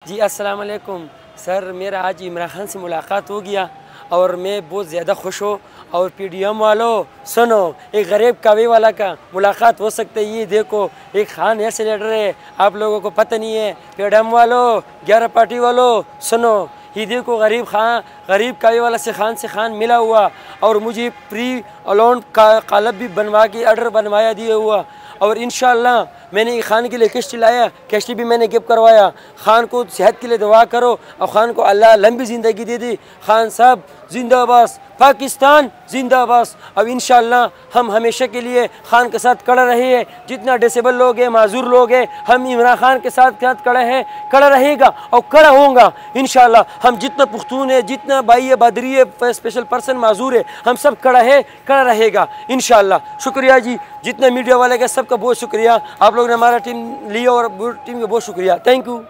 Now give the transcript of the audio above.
जी अस्सलाम वालेकुम सर, मेरा आज इमरान खान से मुलाकात हो गया और मैं बहुत ज़्यादा खुश हूँ। और PDM वालों सुनो, एक गरीब कवि वाला का मुलाकात हो सकता है। ये देखो, एक खान ऐसे लीडर है, आप लोगों को पता नहीं है। PDM वालों, 11 पार्टी वालों सुनो, ये देखो गरीब कवि वाला से खान मिला हुआ और मुझे प्री अलाउंड का कालब भी बनवा के ऑर्डर बनवाया दिया हुआ। और इंशाअल्लाह मैंने खान के लिए किश्ती लाया, किश्ती भी मैंने गिफ्ट करवाया। खान को सेहत के लिए दुआ करो और खान को अल्लाह लंबी ज़िंदगी दे दी। खान साहब जिंदाबाद, पाकिस्तान जिंदाबाद। अब इंशाअल्लाह हम हमेशा के लिए खान के साथ खड़े रहे हैं। जितना डिसेबल लोग हैं, माजूर लोग हैं, हम इमरान खान के साथ खड़े हैं, खड़ा रहेगा और खड़ा होगा इंशाअल्लाह। हम जितना पुख्तून है, जितना भाई है, बदरी है, स्पेशल पर्सन माजूर है, हम सब खड़ा है, खड़ा रहेगा इंशाअल्लाह। शुक्रिया जी, जितने मीडिया वाले का सबका बहुत शुक्रिया। आप लोग ने हमारा टीम लिया और टीम का बहुत शुक्रिया। Thank you.